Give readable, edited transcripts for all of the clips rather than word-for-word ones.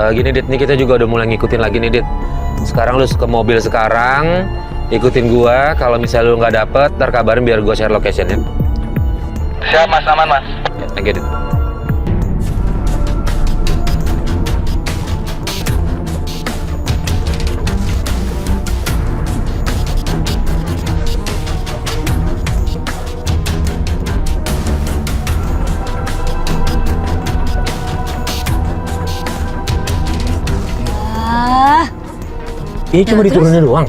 Gini Dit, nih kita juga udah mulai ngikutin lagi nih Dit. Sekarang lu ke mobil sekarang, ikutin gua. Kalau misalnya lu nggak dapet, ntar kabarin biar gua share location ya. Siap mas, aman mas. Ya, thank you Dit. Ini cuma diturunin doang.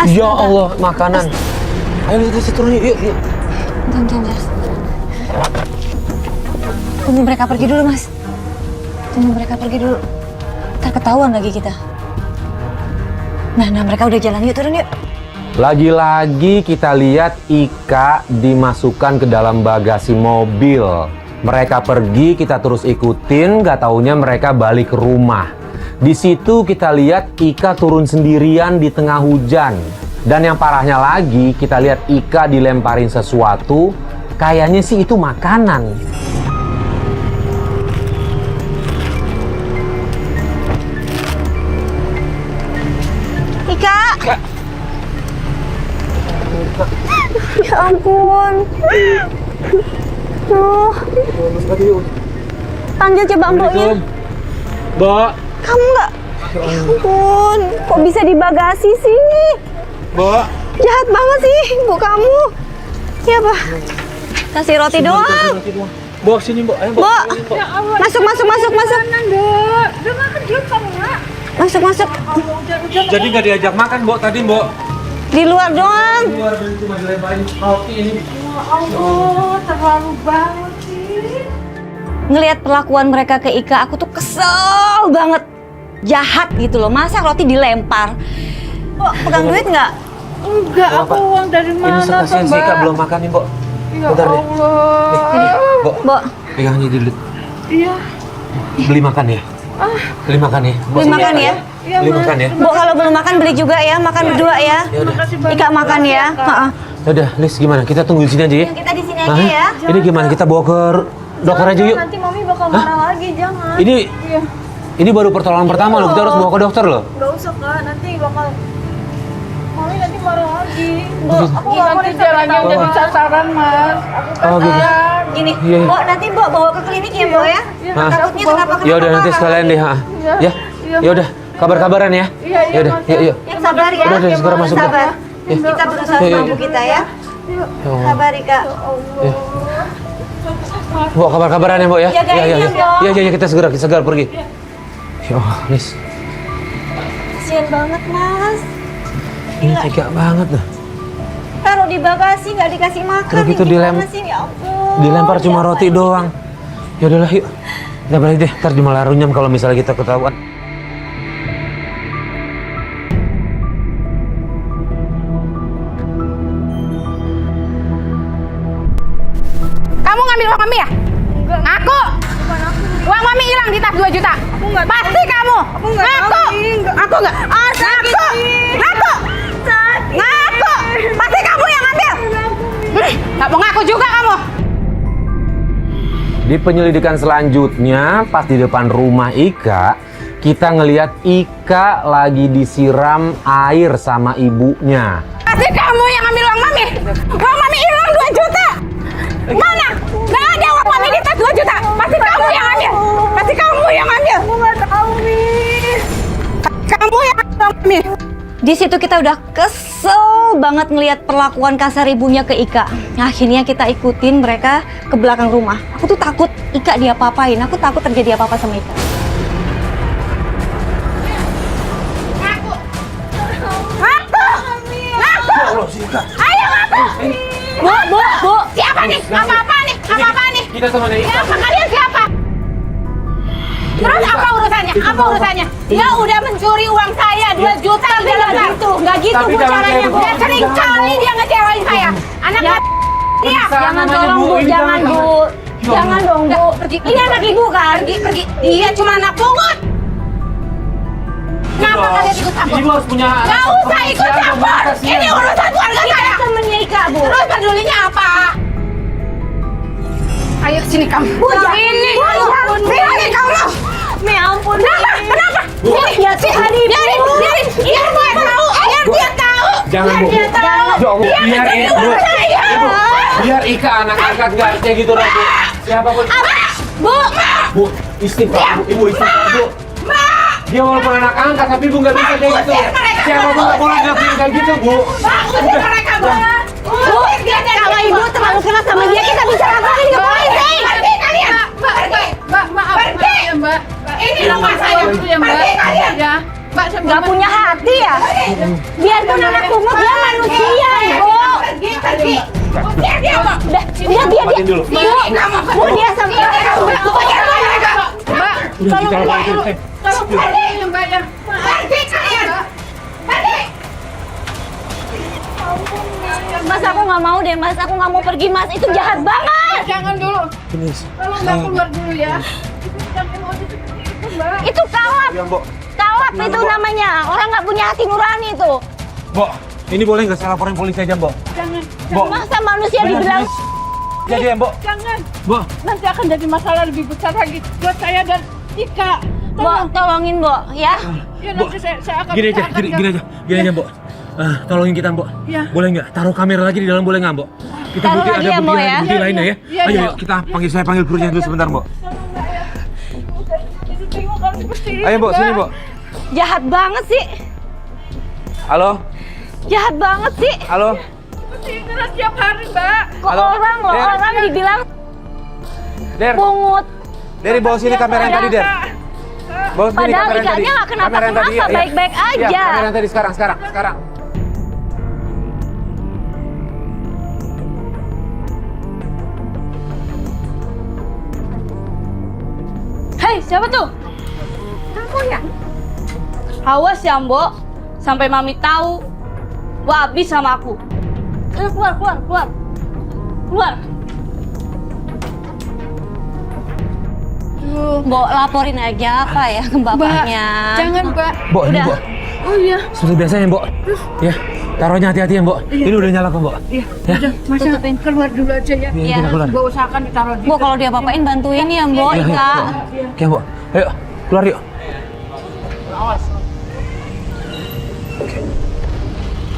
Ya Allah, makanan. Ayo kita turunin, yuk. Bentar. Tunggu mereka pergi dulu, Mas. Tunggu mereka pergi dulu. Ntar ketahuan lagi kita. Nah, mereka udah jalan. Yuk, turun yuk. Lagi-lagi kita lihat Ika dimasukkan ke dalam bagasi mobil. Mereka pergi, kita terus ikutin, gak taunya mereka balik ke rumah. Di situ kita lihat Ika turun sendirian di tengah hujan. Dan yang parahnya lagi, kita lihat Ika dilemparin sesuatu. Kayaknya sih itu makanan. Ika! Ya ampun. Panggil coba mboknya. Mbak. Kamu nggak? Ya ampun, kok bisa di bagasi sih? Mbak. Jahat banget sih, Bu kamu. Ya, Pak. Kasih roti doang. Mbak, sini Mbak. Ayo, Mbak. Masuk. Udah makan belum kamu, Mak? Masuk. Jadi nggak diajak makan, Mbak, tadi, Mbak? Di luar doang. Di luar dan cuma dilemparin roti ini. Ya Allah, terlalu banget sih. Ngelihat perlakuan mereka ke Ika, aku tuh kesel banget. Jahat gitu loh, masa roti dilempar? Mbak, pegang duit nggak? Enggak, aku uang dari mana, Ini kasihan si Ika belum makan nih, Mbak. Ya Bentar deh. Allah. Mbak, pegang aja dulu. Iya. Beli makan ya? Beli makan ya? Mbak, Beli sini makan ya? Iya, Beli makan ya? Bu, kalau belum makan beli juga ya, makan berdua ya. Makasih banyak. Ika makan ya. Heeh. Udah, Lis gimana? Kita tunggu di sini aja ya? Kita di sini Hah? aja ya. Ini gimana? Kita bawa ke dokter aja yuk. Nanti Mami bakal marah lagi, jangan. Iya. Ini baru pertolongan pertama loh. Kita harus bawa ke dokter loh. Gak usah, Kak. Nanti bakal... Mami nanti marah lagi. Bu, Aku gak mau jalannya jadi sasaran, Mas. Aku Oh, gitu. kasihan. Gini, Iya. Bu, nanti Bu bawa ke klinik ya, Bu ya. Hah? Takutnya kenapa? Ya udah nanti sekalian deh, ha. Ya. Ya udah, kabar-kabaran ya. Iya, Ya udah, Mas. yuk. Yang sabar ya. Udah, segera masuk, Bu. Sabar. Ya. Kita berusaha Ya. mampu kita ya. Ya Allah. Sabar, Ika. Ya. Bu, kabar-kabaran ya, Bu ya. Jagain ya, Bu. Ya, kita segera pergi. Ya Allah, Lis. Kasian banget, Mas. Ini tega banget dah. Taruh di bagasi nggak dikasih makan. Udah gitu Gimana sih? Ya ampun. Dilempar cuma Siapa roti ini? doang. Ya udahlah, yuk. Kita balik deh, ntar malah runyam kalau misalnya kita ketahuan. Kamu ngambil uang Mami ya? Enggak. Ngaku! Bukan aku. Uang Mami hilang di tas 2 juta. Aku nggak tahu. Pasti kamu. Aku nggak tahu, Ngaku. Ih, nggak. Ngaku nggak? Sakit, Ngaku. Ih. Ngaku. Sakit. Ngaku. Pasti kamu yang ambil. Nggak mau ngaku juga kamu. Di penyelidikan selanjutnya, pas di depan rumah Ika, kita ngelihat Ika lagi disiram air sama ibunya. Pasti kamu yang ambil uang Mami. Uang Mami hilang 2 juta. Mana? Nggak ada uang Mami di tas 2 juta. Pasti kamu yang ambil. Pasti kamu yang ambil. Aku nggak tahu, Miss. Kamu yang ambil uang Mami. Di situ kita udah kesel banget ngelihat perlakuan kasar ibunya ke Ika. Akhirnya kita ikutin mereka ke belakang rumah. Aku tuh takut Ika diapa-apain. Aku takut terjadi apa-apa sama Ika. Ngaku. Ngaku. Ngaku. Ayo ngaku. Bu. Siapa nih? Apa-apa nih? Apa-apa nih? Kita temannya Ika. Siapa kalian siapa? Terus apa urusannya? Apa urusannya? Dia udah mencuri uang saya 2 juta di dalam kartu. Nggak gitu Tapi Bu jangan caranya kayak Bu. Bu. Dia sering kali dia ngecewain saya. Anak dia. Jangan tolong Bu, jangan Bu. Jangan dong Bu. Pergi. Ini anak ibu kan? Pergi. Dia cuma anak pungut. Kenapa kalian ikut campur? Ibu harus punya... Gak usah ikut campur. Ini urusan keluarga saya. Temennya Ika Bu. Terus pedulinya apa? Ayo sini kamu. Sini. Sini kamu. Mi ampun. Kenapa? Ya Tuhan Ibu. Biarin dia tahu. Biar dia tahu. Jangan, Bu. Dia tahu. Ya Allah, biar Ibu. Ibu, biar Ika anak angkat nggak kayak gitu, Bu. Siapapun. Bu. Bu, istighfar, Bu. Ibu istighfar, Bu. Dia walaupun anak angkat, tapi Ibu nggak bisa kayak gitu. Siapapun nggak boleh ngelakuin kayak gitu, Bu. Usir mereka, Bu. Bu, kalau Ibu terlalu keras sama dia, kita bisa laporin ke polisi. Pergi kalian. Mbak, maaf. Pergi. Ya, Mbak. Ini rumah saya. Ya, Mbak. Pergi kalian. Ya. Mbak, Nggak punya hati ya? Biarpun anak pungut, dia manusia, Ibu. Pergi. Usir dia, Mbak. Udah, dia. Matiin dulu. Bu, dia sampai. Mbak, Udah, kita laporin dulu. tolong pergi, Mbak. Ya. Pergi kalian. Pergi. Mas, aku nggak mau deh, Mas. Aku nggak mau pergi, Mas. Itu jahat banget. Jangan dulu. Tolong Mbak keluar dulu ya. Jangan emosi seperti itu, Mbak. Itu kalap. Ya, Bu. Kalap itu namanya. Orang nggak punya hati nurani itu. Bu, ini boleh nggak saya laporin polisi aja, Bu? Jangan. Bu. Masa manusia dibilang Jadi ya, Bu. Jangan. Bu. Nanti akan jadi masalah lebih besar lagi buat saya dan Ika. Bo, tolongin, Bo, ya. Ya nanti saya akan Gini aja, Bu. Tolongin kita, Bu. Iya. Boleh nggak? Taruh kamera lagi di dalam, boleh nggak, Bu? Kita Taruh bukti lagi ada ya, Bu, ya? bukti lainnya ya. Iya, Ayo, iya. yuk, kita saya panggil krunya dulu sebentar, Bu. Tengok kalau seperti ini. Ayo, Bu, sini, Bu. Jahat banget sih. Halo? Jahat banget sih. Halo? Seperti ini lah tiap hari, Mbak. Kok Halo? orang loh, Der. orang dibilang Der, pungut. dari bawa sini kamera yang tadi, Der. Bawa sini Padahal kamera yang tadi. Ikanya nggak kenapa-kenapa, Kamera yang tadi, iya, iya. baik-baik Iya, aja. kamera yang tadi sekarang. Hei, siapa tuh? Kamu ya? Awas ya, Mbok. Sampai Mami tahu, gua habis sama aku. Ayo, keluar. Mbok, laporin aja apa ya ke bapaknya. Jangan, Mbak. Bu, ini, Udah. Bu. Oh iya. Seperti biasanya, Bu. Ya, taruhnya hati-hati ya, Bu. Ini udah nyala kok, Bu. Iya. Ya. Udah, Mas Tutupin. keluar dulu aja ya. Iya, kita keluar. Mbak usahakan ditaruh di. Mbok, kalau dia apain bantuin ya, Mbok, Iya, Ika. Oke, Bu. Ayo, keluar yuk.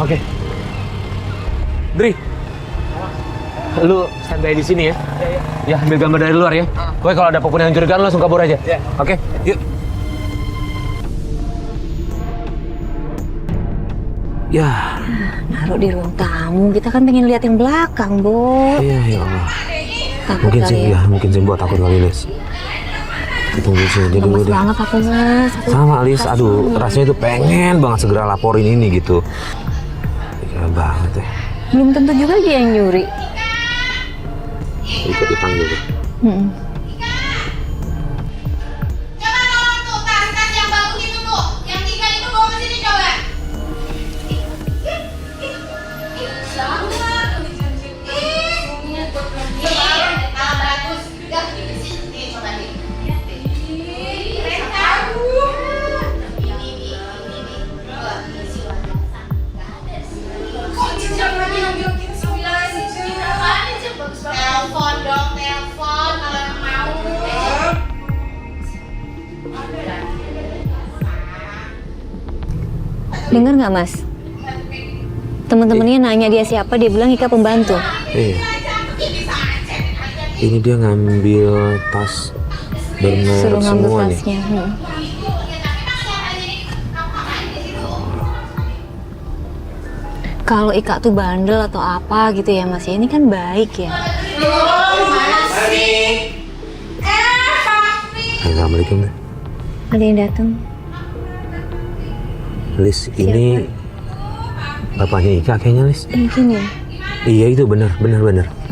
Oke. Dri. Lu standby di sini ya. Ya, ambil gambar dari luar ya. Pokoknya kalau ada apapun yang mencurigakan lu langsung kabur aja. Oke, yuk. Ya, Naruh di ruang tamu, kita kan pengen lihat yang belakang, Bu. iya ya Allah. Takut Mungkin kali sih, ya. ya, mungkin sih buat takut kali, Lis. Tunggu sih, jadi Lemes udah. banget aku, Mas. Aku Sama, Lis. Aduh, rasanya tuh pengen banget segera laporin ini gitu. Gila banget ya. belum tentu juga dia yang nyuri. Ikut dipanggil tuh. Coba tolong tuh tas yang bagus itu tuh, yang 3 itu bawa ke sini coba. Bagus. Nih coba nih. Telepon dong, telepon kalau yang mau. Dengar nggak, Mas? Teman-temannya nanya dia siapa, dia bilang Ika pembantu. Iya. Ini dia ngambil tas bermerek Suruh ngambil semua nih. tasnya. Kalau Ika tuh bandel atau apa gitu ya, Mas, ya, ini kan baik ya. Assalamualaikum. Ada yang datang. Lis, ini bapaknya Ika kayaknya, Lis. Mungkin ya. Iya itu benar.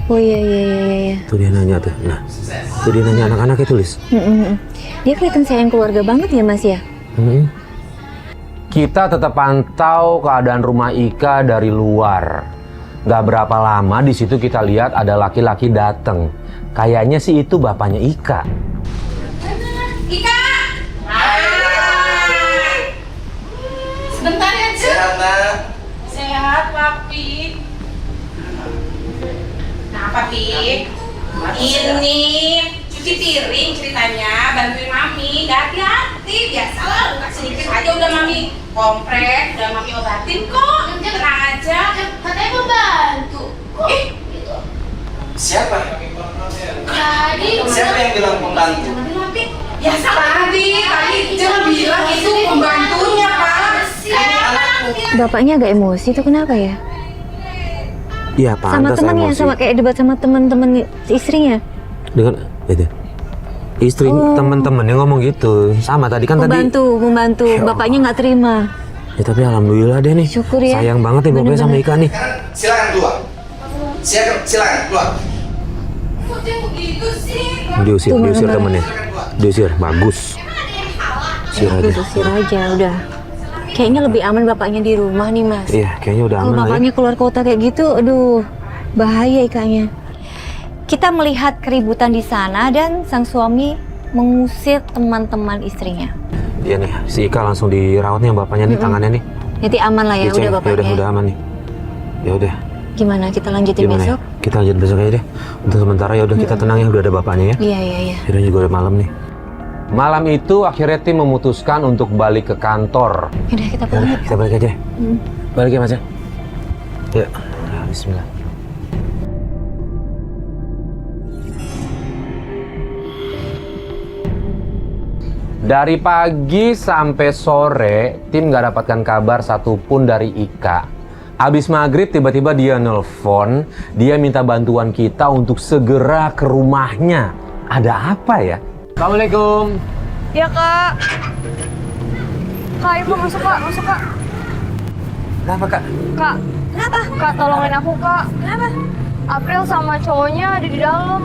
Oh iya. Tuh dia nanya tuh. Nah, tuh dia nanya anak-anak itu, Lis. Dia kelihatan sayang keluarga banget ya, Mas ya. Kita tetap pantau keadaan rumah Ika dari luar. Gak berapa lama di situ kita lihat ada laki-laki datang. Kayaknya sih itu bapaknya Ika. Ika! Sebentar ya, Cuk. Sehat, Nak. Sehat, Papi. Nah, Papi. Ini cuci piring ceritanya, bantuin mami, gak hati-hati, biasalah luka sedikit aja udah mami kompres, udah mami obatin kok, tenang aja. Katanya membantu. Kok Ih. gitu? Siapa? Tadi Siapa yang bilang pembantu? Tapi biasa tadi dia bilang itu pembantunya kan. Bapaknya agak emosi tuh kenapa ya? Iya, Sama pantas temannya, emosi. sama kayak debat sama teman-teman istrinya. Dengan itu. Istri teman-temannya ngomong gitu. Sama tadi kan Membantu. Bapaknya nggak terima. Ya tapi alhamdulillah deh nih. Syukur ya. Sayang banget nih bapaknya sama Ika nih. Silakan keluar. Silakan keluar. Kok dia begitu sih? Diusir temennya. Diusir, bagus. Usir aja. Usir aja udah. Kayaknya lebih aman bapaknya di rumah nih mas. Iya, kayaknya udah Kalau aman lah ya. bapaknya keluar kota kayak gitu, aduh bahaya Ikanya. Kita melihat keributan di sana dan sang suami mengusir teman-teman istrinya. Iya nih, si Ika langsung dirawat nih bapaknya nih, tangannya nih. Jadi aman lah ya, Dicek. udah bapaknya. Udah aman nih. Ya udah. Gimana kita lanjutin Gimana besok? ya? Kita lanjut besok aja deh. Untuk sementara ya udah kita tenang ya, udah ada bapaknya ya. Iya. Akhirnya juga udah malam nih. Malam itu akhirnya tim memutuskan untuk balik ke kantor. Udah kita Ya pulang. udah, kita balik aja. Balik ya mas ya. Ya, bismillah. Dari pagi sampai sore, tim nggak dapatkan kabar satupun dari Ika. Abis maghrib tiba-tiba dia nelpon, dia minta bantuan kita untuk segera ke rumahnya. Ada apa ya? Assalamualaikum. Ya kak. Kak, ibu masuk kak, Kenapa kak? Kak, kenapa? Kak, tolongin aku kak. Kenapa? April sama cowoknya ada di dalam.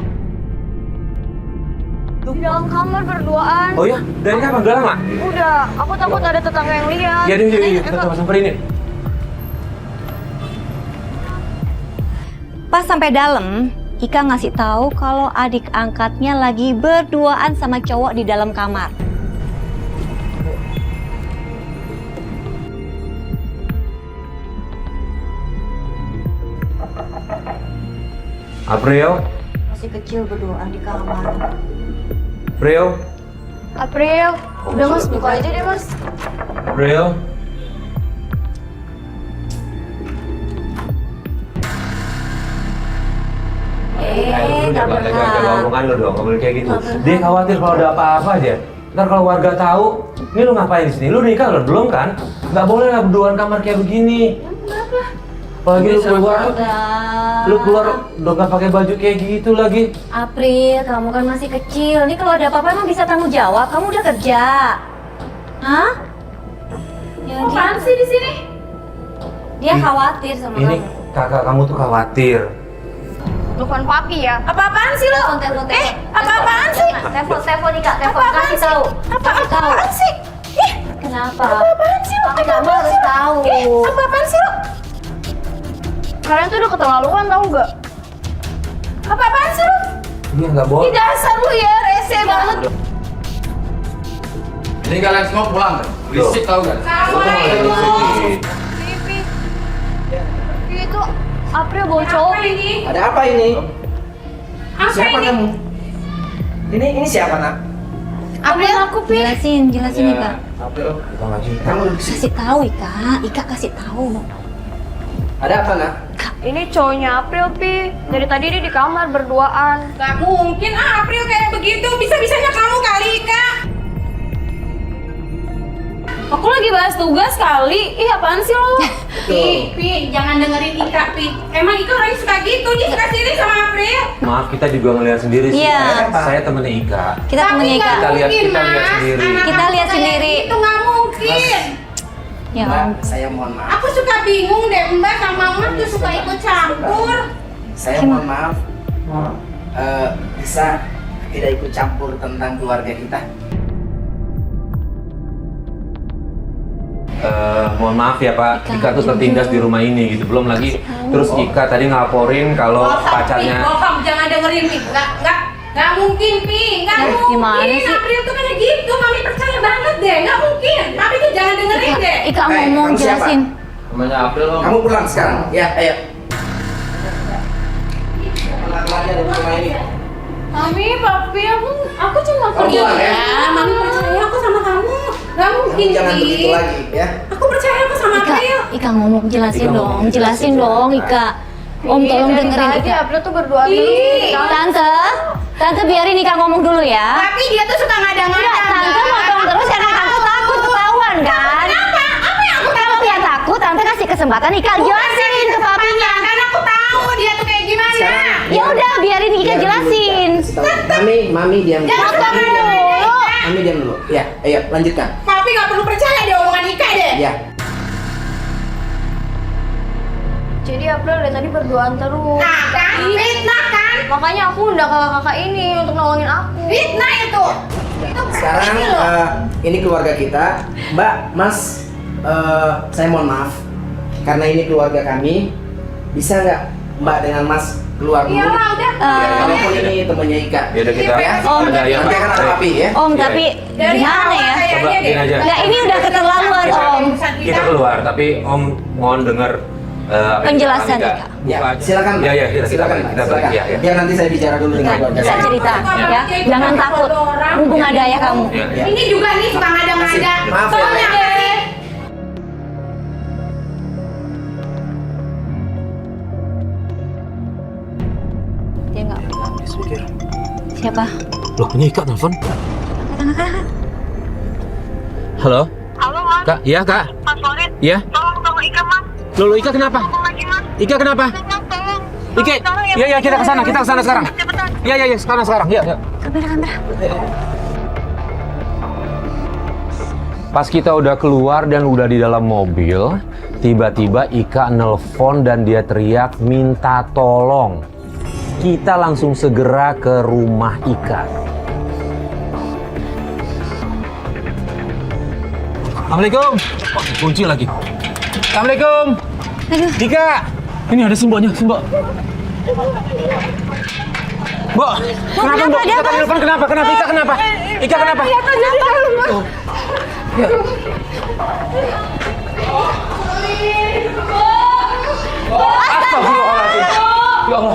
Di dalam kamar berduaan. Oh ya, dari kapan? Udah lama? Udah, aku takut ada tetangga yang lihat. Ya yuk, kita coba samperin yuk. Pas sampai dalam, Ika ngasih tahu kalau adik angkatnya lagi berduaan sama cowok di dalam kamar. April, Masih kecil berduaan di kamar. April, April, udah mas, buka aja deh mas. April. Jangan omongan lo dong, nggak boleh kayak gitu. Dia khawatir kalau ada apa-apa aja. Ntar kalau warga tahu, ini lu ngapain di sini? Lu nikah lo belum kan? Nggak boleh lah berduaan kamar kayak begini. Apalagi lu keluar udah nggak pakai baju kayak gitu lagi. April, kamu kan masih kecil. Nih kalau ada apa-apa emang bisa tanggung jawab. Kamu udah kerja. Hah? Ya, Apaan sih di sini? Dia khawatir sama Ini kamu. kakak kamu tuh khawatir. Telepon papi ya. Apa-apaan sih lo? Telepon. Apa-apaan sih? Telepon nih kak, telepon. Apa-apaan Kasih sih? tahu. Apa-apaan sih? Ih, Kenapa? apa-apaan sih lo? Tapi kamu harus tahu. Apa-apaan sih lo? Kalian tuh udah keterlaluan tau nggak? Apa-apaan sih lo? Iya nggak boleh. Ih, dasar lu ya, rese banget. Ini kalian semua pulang kan? Berisik tau kan? Assalamualaikum. Itu April bawa cowok. Apa ini? Ada apa ini? Apa Siapa ini? kamu? Ini siapa nak? April, aku Jelasin Ika. April. Kamu duduk sini. Kasih tahu Ika kasih tahu. Ada apa nak? Ini cowoknya April pi. Dari tadi dia di kamar berduaan. Gak mungkin April kayak begitu. Bisa-bisanya kamu kali, Kak. Aku lagi bahas tugas kali. Ih, apaan sih lo? Pi, jangan dengerin Ika, Pi. Emang Ika orangnya suka gitu, dia suka sini sama April. Maaf, kita juga ngeliat sendiri sih. Iya. Saya temennya Ika. Kita temennya Ika. Kita lihat Mas. sendiri. Anak Kita aku lihat kayak sendiri. Itu nggak mungkin. Ya Mbak, ampun. saya mohon maaf. Aku suka bingung deh, Mbak sama Mama tuh suka ikut campur. Saya mohon maaf. Bisa tidak ikut campur tentang keluarga kita? Mohon maaf ya Pak, Ika tuh tertindas di rumah ini gitu. Belum lagi, terus Ika tadi ngelaporin kalau pacarnya. Bohong, jangan dengerin Pi. Nggak mungkin Pi, nggak Nah, mungkin. gimana sih? April tuh kayak gitu, Mami percaya banget deh, nggak mungkin. Tapi tuh jangan dengerin deh. Ika Hey, ngomong kamu siapa? jelasin. Namanya April lo. Kamu pulang sekarang. Ya, ayo. Keluar aja dari rumah ini. Mami, papi, aku cuma Kamu kerja. pulang ya? Ya, mami percaya aku sama kamu. Gak mungkin Kamu jangan Dik. begitu lagi ya. Aku percaya aku sama Ika, April. Ika ngomong, jelasin dong Ika. Om tolong dengerin Tadi Ika. April tuh berdoa Ih. terus. Tante biarin Ika ngomong dulu ya. Tapi dia tuh suka ngada-ngada. Tante motong terus karena tante takut ketahuan kan? Kenapa? Apa yang aku Kalau dia takut, tante kasih kesempatan Ika jelasin ke papinya. Karena aku tahu dia tuh kayak gimana. Sekarang Ya udah, biarin Ika jelasin. Mami diam dulu. Jangan Mami diam ngomong dulu. dulu. Mami diam dulu. Ya, ayo lanjutkan. Papi gak perlu percaya deh omongan Ika deh. Ya. Jadi April dari tadi berdoaan terus. Nah kan, fitnah kan? Makanya aku undang kakak-kakak ini untuk nolongin aku. Fitnah itu. Sekarang ini keluarga kita, Mbak, Mas, saya mohon maaf karena ini keluarga kami. Bisa nggak Mbak dengan Mas keluar dulu? Iya lah udah. Walaupun ini temannya Ika. Ya udah kita Ya. Om, ada ya. Nanti akan ada papi ya. Om, Iya, tapi Dari gimana awal ya? kayaknya Coba deh. gini aja. Nggak, ini udah keterlaluan Om. Kita keluar, tapi Om mohon dengar Penjelasan, Ika. Ya, silakan. Ya, ya, kita silakan. balik, kita balik. Ya, ya. Biar nanti saya bicara dulu dengan keluarga Bisa saya. cerita ya, jangan takut. Mumpung ada ayah kamu. Ya, ya. Ini juga nih suka ngada-ngada. Maaf ya. Soalnya apa sih? Dia nggak. Siapa? Loh, ini Ika telepon. Angkat. Halo, Halo Mas, Kak. Iya, Kak. Mas Farid. Iya. Tolong tolong Ika Mas. Loh, Ika kenapa? Tolong lagi Mas. Ika kenapa? Tolong. Ika, iya, iya, kita ke sana sekarang. Cepetan. Iya, iya, sekarang. Iya, iya. Kamera. Pas kita udah keluar dan udah di dalam mobil, tiba-tiba Ika nelpon dan dia teriak minta tolong. Kita langsung segera ke rumah Ika. Assalamualaikum. Wah, kunci lagi. Assalamualaikum. Aduh. Ika, ini ada simboknya, simbok. Mbok, kenapa kenapa? Mbok? Ada Ika apa? telepon kenapa? Ika kenapa? Ika kenapa? Ya. Astagfirullahaladzim. Ya Allah.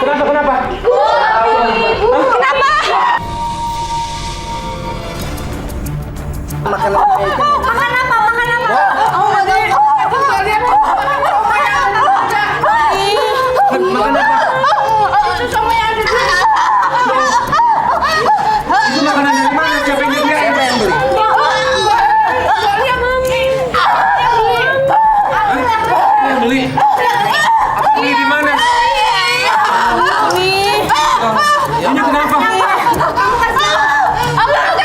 Kenapa? Makan apa? Itu makanan dari mana? Siapa yang beli? Siapa yang beli? Yang beli? Beli di mana? Ini kenapa?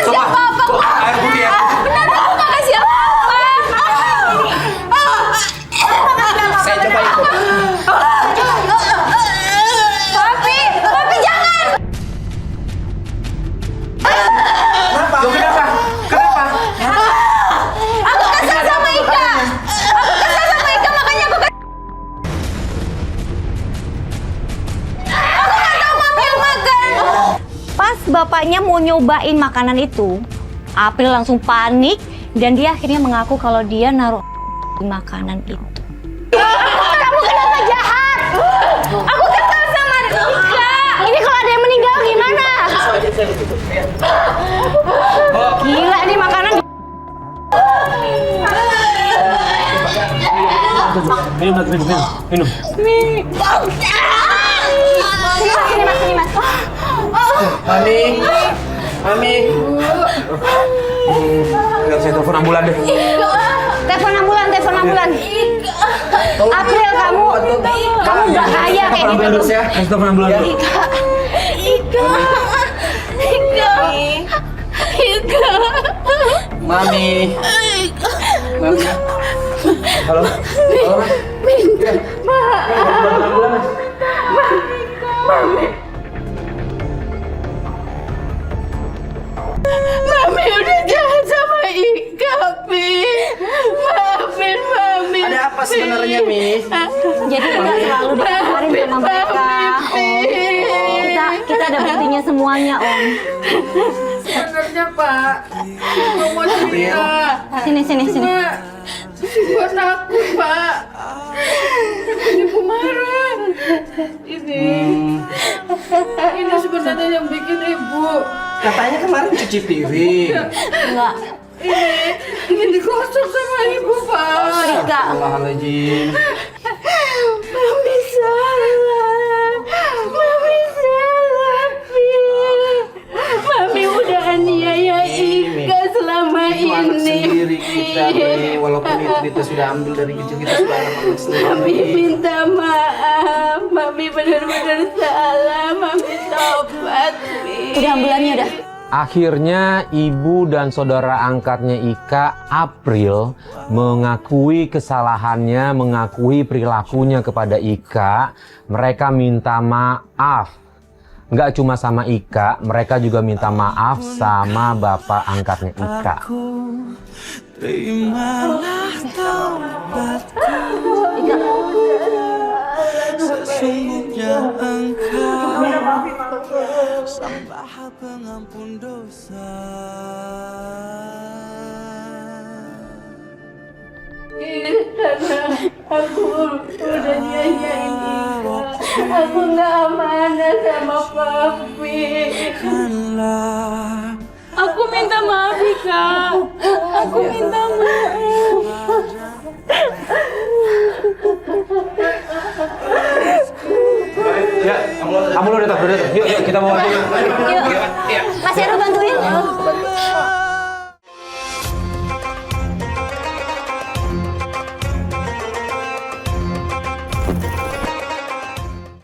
Coba. Air putih ya. Saya coba ikut. Kenapa? Loh, kenapa? Kenapa? Pas bapaknya mau nyobain makanan itu, April langsung panik dan dia akhirnya mengaku kalau dia naruh di makanan itu. Kamu kenapa jahat? Aku kesal sama Ika. Ini kalau ada yang meninggal gimana? Gila nih makanan. Minum. Sini mas. Mami. Udah, saya telepon ambulan deh. Telepon ambulan. April, kamu bahaya kayak gitu. Terus ya. Saya telepon ambulan dulu. Mami. Halo. Mami udah jahat sama Ika, Pi. Maafin Mami. Ada apa sebenarnya, Mi? Jadi kita selalu dikabarin sama mereka, Om. Kita ada buktinya semuanya, Om. Sebenarnya Pak, gue mau cerita. Sini. Gue takut Pak. Ibu marah. Ibu ini. Ini sebenarnya yang bikin ibu. Katanya kemarin cuci piring. Enggak. Ini digosok sama ibu, Pak. Rika. Astagfirullahaladzim. Mami salah. Mami salah, Pil. Mami udah aniaya Ika selama Itu anak ini. sendiri kita, Bre. Walaupun itu kita sudah ambil dari kecil, kita sudah anak Mami sendiri. minta maaf. Mami benar-benar salah. Mami tobat, Pil. Udah ambulannya udah. Akhirnya ibu dan saudara angkatnya Ika, April, mengakui kesalahannya, mengakui perilakunya kepada Ika. Mereka minta maaf. Nggak cuma sama Ika, mereka juga minta maaf sama bapak angkatnya Ika. Terimalah taubatku, sesungguhnya Engkau Sang Maha Pengampun dosa. Karena aku udah nyanyain Ika. Aku nggak amanah sama papi. Aku minta maaf, Ika. Aku minta maaf. Ya, kamu udah datang. Yuk, kita bawa dia. Yuk. Mas Heru bantuin.